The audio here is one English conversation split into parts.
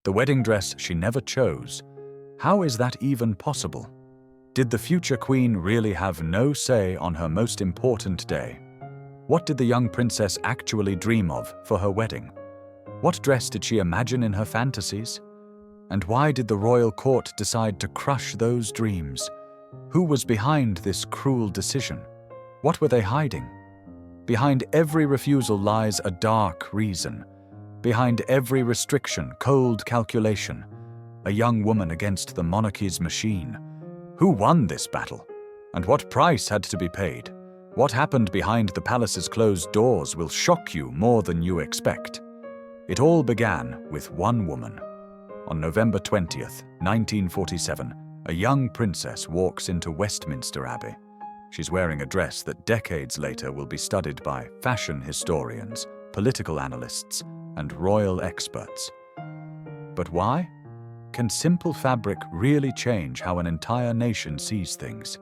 the wedding dress she never chose. How is that even possible? Did the future queen really have no say on her most important day? What did the young princess actually dream of for her wedding? What dress did she imagine in her fantasies? And why did the royal court decide to crush those dreams? Who was behind this cruel decision? What were they hiding? Behind every refusal lies a dark reason. Behind every restriction, cold calculation. A young woman against the monarchy's machine. Who won this battle? And what price had to be paid? What happened behind the palace's closed doors will shock you more than you expect. It all began with one woman. On November 20th, 1947, a young princess walks into Westminster Abbey. She's wearing a dress that decades later will be studied by fashion historians, political analysts, and royal experts. But why? Can simple fabric really change how an entire nation sees things?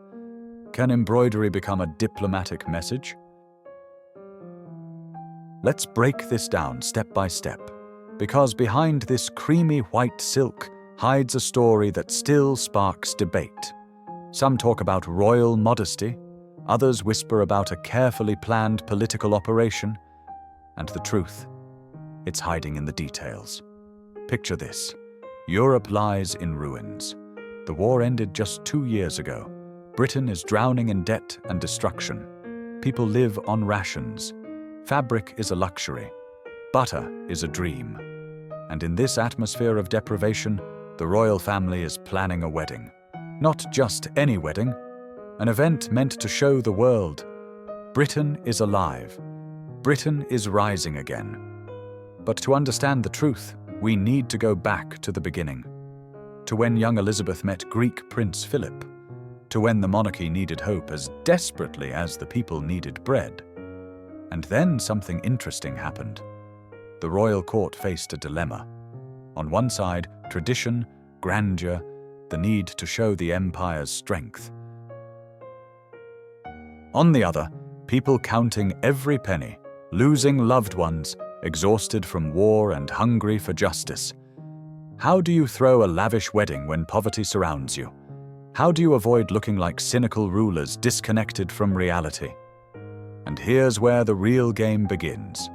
Can embroidery become a diplomatic message? Let's break this down step by step, because behind this creamy white silk hides a story that still sparks debate. Some talk about royal modesty, others whisper about a carefully planned political operation, and the truth, it's hiding in the details. Picture this. Europe lies in ruins. The war ended just 2 years ago. Britain is drowning in debt and destruction. People live on rations. Fabric is a luxury. Butter is a dream. And in this atmosphere of deprivation, the royal family is planning a wedding. Not just any wedding, an event meant to show the world. Britain is alive. Britain is rising again. But to understand the truth, we need to go back to the beginning. To when young Elizabeth met Greek Prince Philip. To when the monarchy needed hope as desperately as the people needed bread. And then something interesting happened. The royal court faced a dilemma. On one side, tradition, grandeur, the need to show the empire's strength. On the other, people counting every penny, losing loved ones, exhausted from war and hungry for justice. How do you throw a lavish wedding when poverty surrounds you? How do you avoid looking like cynical rulers disconnected from reality? And here's where the real game begins.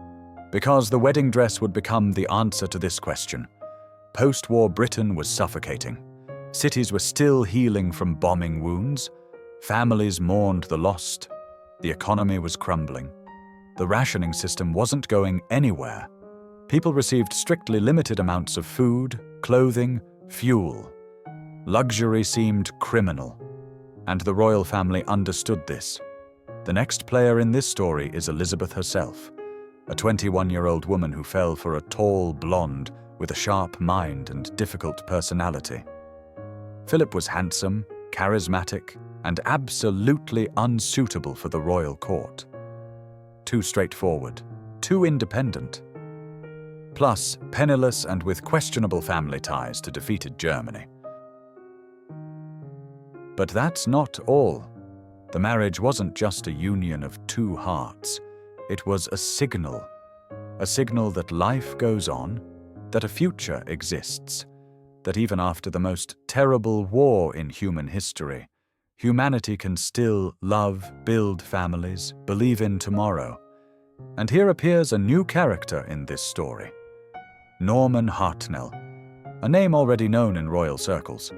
Because the wedding dress would become the answer to this question. Post-war Britain was suffocating. Cities were still healing from bombing wounds. Families mourned the lost. The economy was crumbling. The rationing system wasn't going anywhere. People received strictly limited amounts of food, clothing, fuel. Luxury seemed criminal, and the royal family understood this. The next player in this story is Elizabeth herself, a 21-year-old woman who fell for a tall blonde with a sharp mind and difficult personality. Philip was handsome, charismatic, and absolutely unsuitable for the royal court. Too straightforward, too independent. Plus, penniless and with questionable family ties to defeated Germany. But that's not all. The marriage wasn't just a union of two hearts. It was a signal that life goes on, that a future exists, that even after the most terrible war in human history, humanity can still love, build families, believe in tomorrow. And here appears a new character in this story. Norman Hartnell, a name already known in royal circles.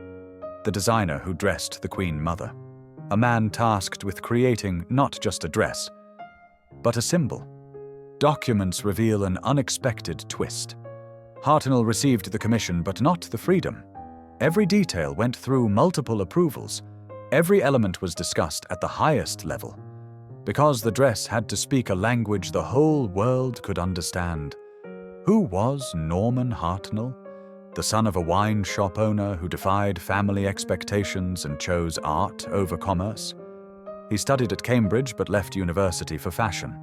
The designer who dressed the Queen Mother. A man tasked with creating not just a dress, but a symbol. Documents reveal an unexpected twist. Hartnell received the commission but not the freedom. Every detail went through multiple approvals. Every element was discussed at the highest level. Because the dress had to speak a language the whole world could understand. Who was Norman Hartnell? The son of a wine shop owner who defied family expectations and chose art over commerce. He studied at Cambridge but left university for fashion.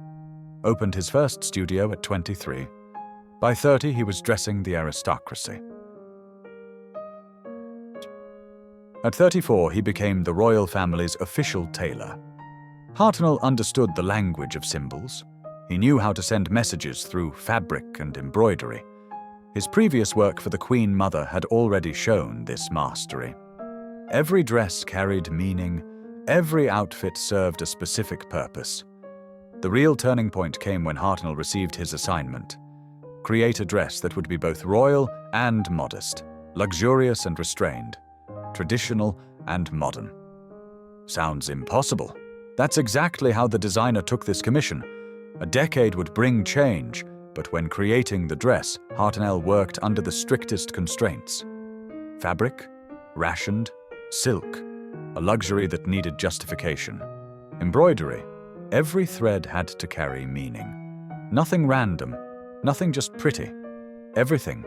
Opened his first studio at 23. By 30, he was dressing the aristocracy. At 34, he became the royal family's official tailor. Hartnell understood the language of symbols. He knew how to send messages through fabric and embroidery. His previous work for the Queen Mother had already shown this mastery. Every dress carried meaning, every outfit served a specific purpose. The real turning point came when Hartnell received his assignment: create a dress that would be both royal and modest, luxurious and restrained, traditional and modern. Sounds impossible. That's exactly how the designer took this commission. A decade would bring change, but when creating the dress, Hartnell worked under the strictest constraints. Fabric, rationed, silk, a luxury that needed justification. Embroidery, every thread had to carry meaning. Nothing random, nothing just pretty. Everything,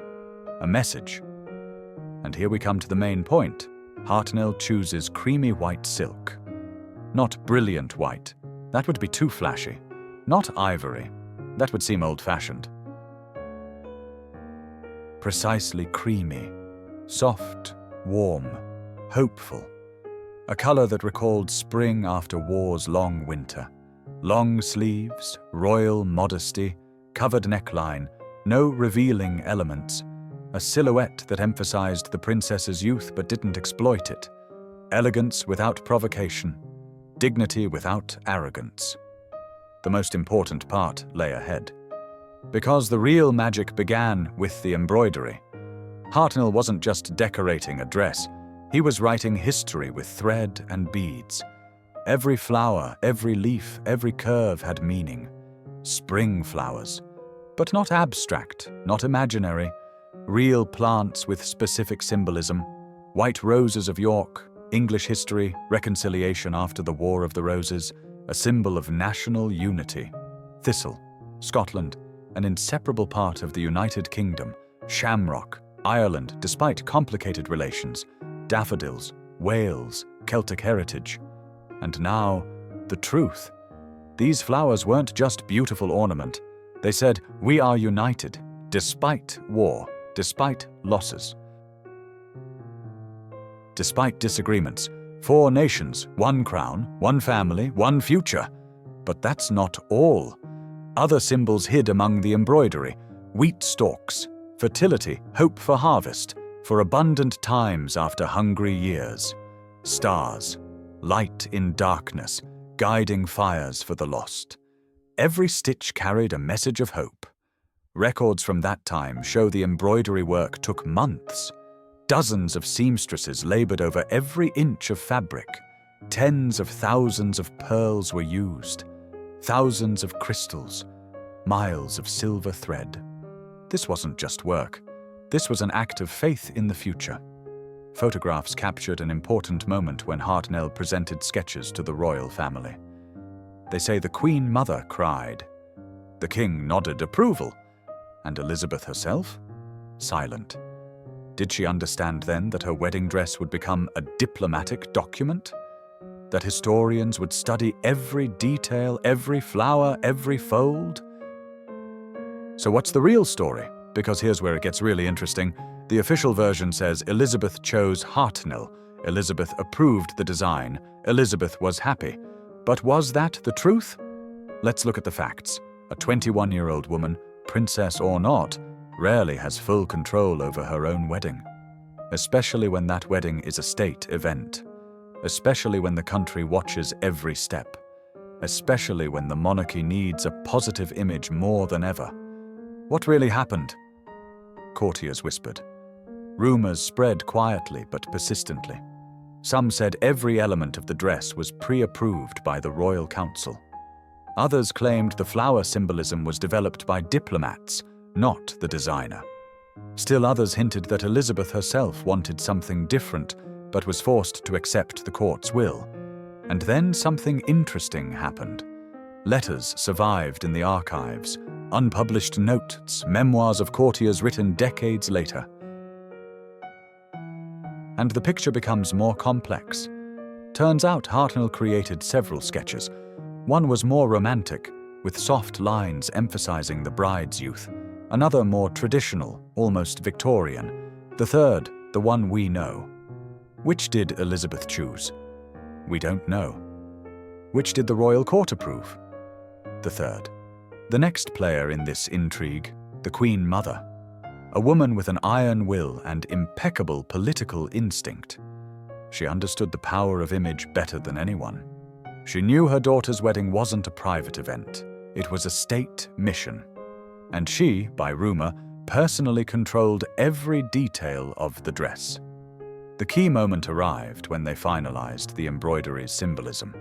a message. And here we come to the main point. Hartnell chooses creamy white silk. Not brilliant white, that would be too flashy. Not ivory, that would seem old-fashioned. Precisely creamy, soft, warm, hopeful. A color that recalled spring after war's long winter. Long sleeves, royal modesty, covered neckline, no revealing elements. A silhouette that emphasized the princess's youth but didn't exploit it. Elegance without provocation. Dignity without arrogance. The most important part lay ahead. Because the real magic began with the embroidery. Hartnell wasn't just decorating a dress, he was writing history with thread and beads. Every flower, every leaf, every curve had meaning. Spring flowers. But not abstract, not imaginary. Real plants with specific symbolism. White roses of York, English history, reconciliation after the War of the Roses, a symbol of national unity. Thistle, Scotland, an inseparable part of the United Kingdom. Shamrock, Ireland, despite complicated relations. Daffodils, Wales, Celtic heritage. And now, the truth. These flowers weren't just beautiful ornament. They said, we are united, despite war, despite losses. Despite disagreements, 4 nations, 1 crown, 1 family, 1 future. But that's not all. Other symbols hid among the embroidery: wheat stalks, fertility, hope for harvest, for abundant times after hungry years. Stars, light in darkness, guiding fires for the lost. Every stitch carried a message of hope. Records from that time show the embroidery work took months. Dozens of seamstresses labored over every inch of fabric. Tens of thousands of pearls were used. Thousands of crystals. Miles of silver thread. This wasn't just work. This was an act of faith in the future. Photographs captured an important moment when Hartnell presented sketches to the royal family. They say the Queen Mother cried. The King nodded approval. And Elizabeth herself? Silent. Did she understand then that her wedding dress would become a diplomatic document? That historians would study every detail, every flower, every fold? So what's the real story? Because here's where it gets really interesting. The official version says Elizabeth chose Hartnell. Elizabeth approved the design. Elizabeth was happy. But was that the truth? Let's look at the facts. A 21-year-old woman, princess or not, rarely has full control over her own wedding. Especially when that wedding is a state event. Especially when the country watches every step. Especially when the monarchy needs a positive image more than ever. What really happened? Courtiers whispered. Rumors spread quietly but persistently. Some said every element of the dress was pre-approved by the royal council. Others claimed the flower symbolism was developed by diplomats, not the designer. Still others hinted that Elizabeth herself wanted something different, but was forced to accept the court's will. And then something interesting happened. Letters survived in the archives, unpublished notes, memoirs of courtiers written decades later. And the picture becomes more complex. Turns out Hartnell created several sketches. One was more romantic, with soft lines emphasizing the bride's youth. Another more traditional, almost Victorian. The third, the one we know. Which did Elizabeth choose? We don't know. Which did the royal court approve? The third. The next player in this intrigue, the Queen Mother. a woman with an iron will and impeccable political instinct. She understood the power of image better than anyone. She knew her daughter's wedding wasn't a private event. It was a state mission. And she, by rumor, personally controlled every detail of the dress. The key moment arrived when they finalized the embroidery's symbolism.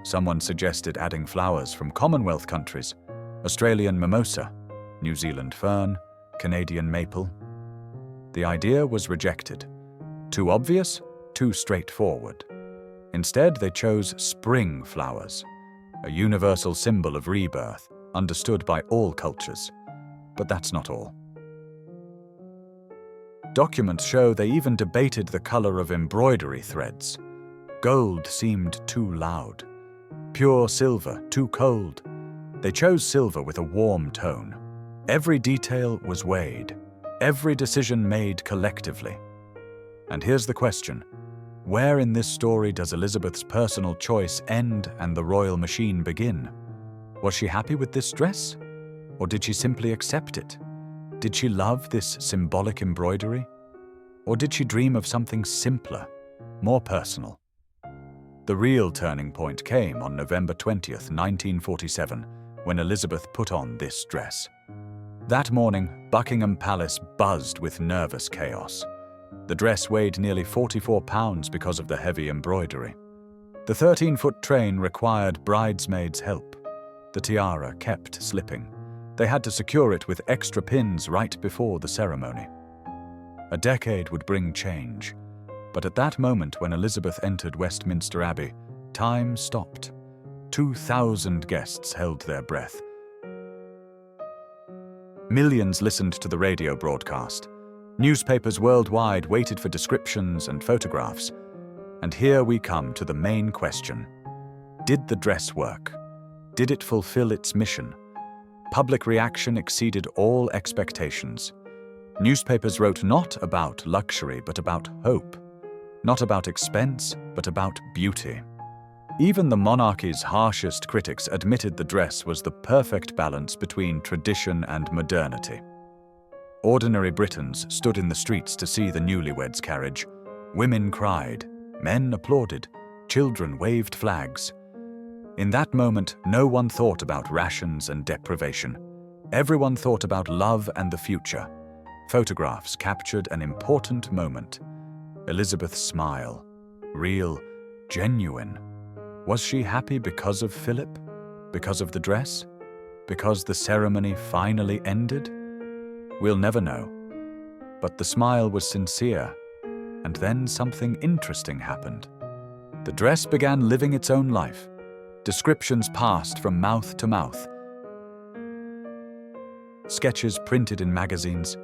Someone suggested adding flowers from Commonwealth countries: Australian mimosa, New Zealand fern, Canadian maple. The idea was rejected. Too obvious, too straightforward. Instead, they chose spring flowers, a universal symbol of rebirth, understood by all cultures. But that's not all. Documents show they even debated the color of embroidery threads. Gold seemed too loud. Pure silver, too cold. They chose silver with a warm tone. Every detail was weighed. Every decision made collectively. And here's the question. Where in this story does Elizabeth's personal choice end and the royal machine begin? Was she happy with this dress? Or did she simply accept it? Did she love this symbolic embroidery? Or did she dream of something simpler, more personal? The real turning point came on November 20th, 1947, when Elizabeth put on this dress. That morning, Buckingham Palace buzzed with nervous chaos. The dress weighed nearly 44 pounds because of the heavy embroidery. The 13-foot train required bridesmaids' help. The tiara kept slipping. They had to secure it with extra pins right before the ceremony. A decade would bring change. But at that moment when Elizabeth entered Westminster Abbey, time stopped. 2,000 guests held their breath. Millions listened to the radio broadcast. Newspapers worldwide waited for descriptions and photographs. And here we come to the main question. Did the dress work? Did it fulfill its mission? Public reaction exceeded all expectations. Newspapers wrote not about luxury, but about hope. Not about expense, but about beauty. Even the monarchy's harshest critics admitted the dress was the perfect balance between tradition and modernity. Ordinary Britons stood in the streets to see the newlyweds' carriage. Women cried, men applauded, children waved flags. In that moment, no one thought about rations and deprivation. Everyone thought about love and the future. Photographs captured an important moment. Elizabeth's smile. Real, genuine. Was she happy because of Philip? Because of the dress? Because the ceremony finally ended? We'll never know. But the smile was sincere. And then something interesting happened. The dress began living its own life. Descriptions passed from mouth to mouth. Sketches printed in magazines.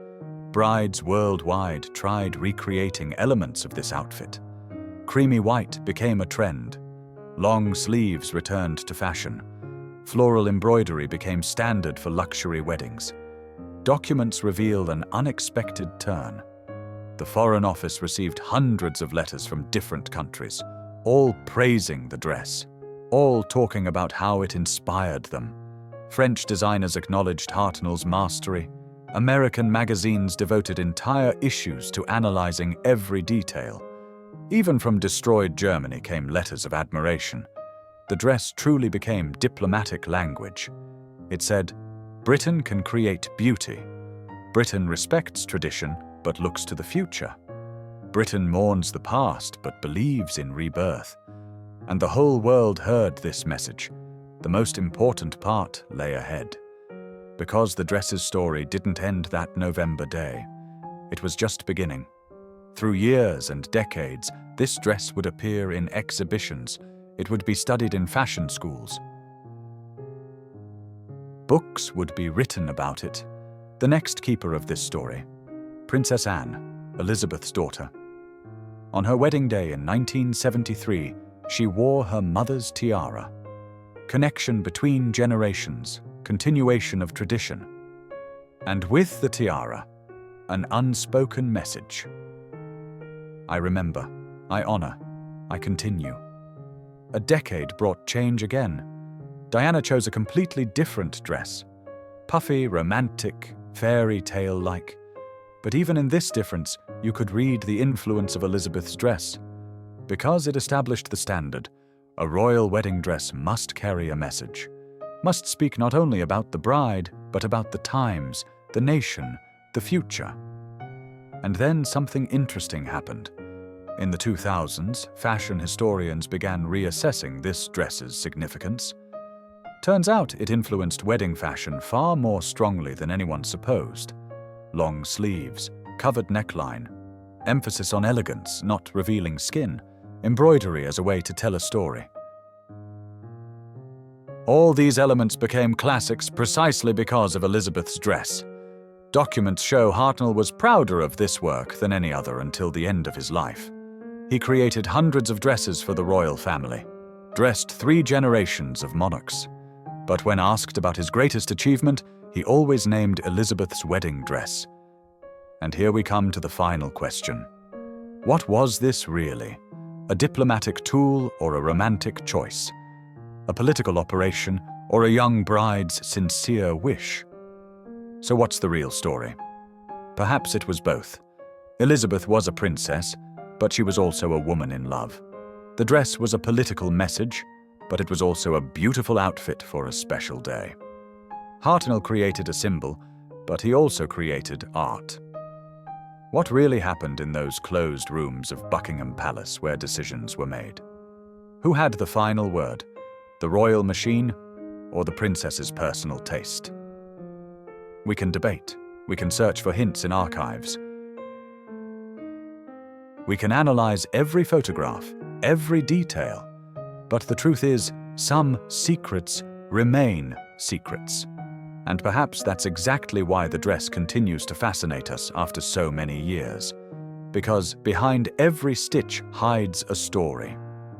Brides worldwide tried recreating elements of this outfit. Creamy white became a trend. Long sleeves returned to fashion. Floral embroidery became standard for luxury weddings. Documents revealed an unexpected turn. The Foreign Office received hundreds of letters from different countries, all praising the dress, all talking about how it inspired them. French designers acknowledged Hartnell's mastery. American magazines devoted entire issues to analyzing every detail. Even from destroyed Germany came letters of admiration. The dress truly became diplomatic language. It said, "Britain can create beauty. Britain respects tradition, but looks to the future. Britain mourns the past, but believes in rebirth." And the whole world heard this message. The most important part lay ahead. Because the dress's story didn't end that November day. It was just beginning. Through years and decades, this dress would appear in exhibitions. It would be studied in fashion schools. Books would be written about it. The next keeper of this story, Princess Anne, Elizabeth's daughter. On her wedding day in 1973, she wore her mother's tiara. Connection between generations, continuation of tradition. And with the tiara, an unspoken message. I remember, I honor, I continue. A decade brought change again. Diana chose a completely different dress. Puffy, romantic, fairy tale-like. But even in this difference, you could read the influence of Elizabeth's dress. Because it established the standard, a royal wedding dress must carry a message, must speak not only about the bride, but about the times, the nation, the future. And then something interesting happened. In the 2000s, fashion historians began reassessing this dress's significance. Turns out it influenced wedding fashion far more strongly than anyone supposed. Long sleeves, covered neckline, emphasis on elegance, not revealing skin, embroidery as a way to tell a story. All these elements became classics precisely because of Elizabeth's dress. Documents show Hartnell was prouder of this work than any other until the end of his life. He created hundreds of dresses for the royal family, dressed 3 generations of monarchs. But when asked about his greatest achievement, he always named Elizabeth's wedding dress. And here we come to the final question. What was this really? A diplomatic tool or a romantic choice? A political operation or a young bride's sincere wish? So what's the real story? Perhaps it was both. Elizabeth was a princess, but she was also a woman in love. The dress was a political message, but it was also a beautiful outfit for a special day. Hartnell created a symbol, but he also created art. What really happened in those closed rooms of Buckingham Palace where decisions were made? Who had the final word? The royal machine or the princess's personal taste? We can debate. We can search for hints in archives. We can analyze every photograph, every detail. But the truth is, some secrets remain secrets. And perhaps that's exactly why the dress continues to fascinate us after so many years. Because behind every stitch hides a story.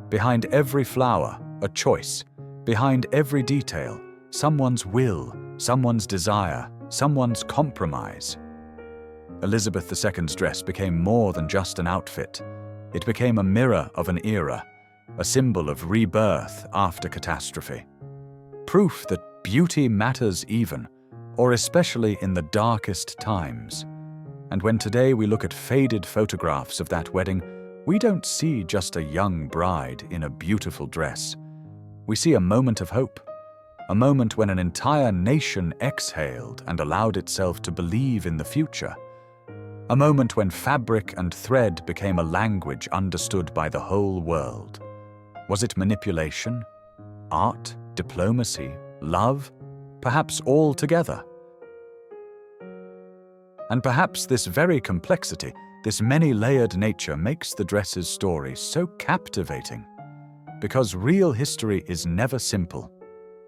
Behind every flower, a choice. Behind every detail, someone's will, someone's desire, someone's compromise. Elizabeth II's dress became more than just an outfit. It became a mirror of an era, a symbol of rebirth after catastrophe. Proof that beauty matters even, or especially in the darkest times. And when today we look at faded photographs of that wedding, we don't see just a young bride in a beautiful dress. We see a moment of hope, a moment when an entire nation exhaled and allowed itself to believe in the future. A moment when fabric and thread became a language understood by the whole world. Was it manipulation? Art? Diplomacy? Love? Perhaps all together? And perhaps this very complexity, this many-layered nature makes the dress's story so captivating. Because real history is never simple.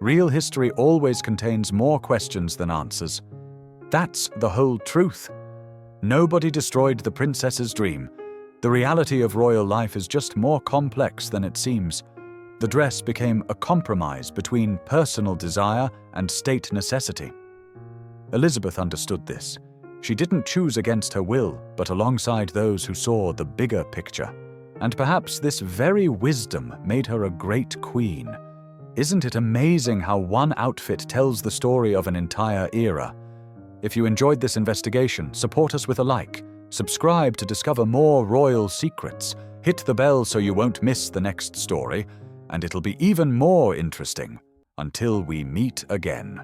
Real history always contains more questions than answers. That's the whole truth. Nobody destroyed the princess's dream. The reality of royal life is just more complex than it seems. The dress became a compromise between personal desire and state necessity. Elizabeth understood this. She didn't choose against her will, but alongside those who saw the bigger picture. And perhaps this very wisdom made her a great queen. Isn't it amazing how one outfit tells the story of an entire era? If you enjoyed this investigation, support us with a like, subscribe to discover more royal secrets, hit the bell so you won't miss the next story, and it'll be even more interesting until we meet again.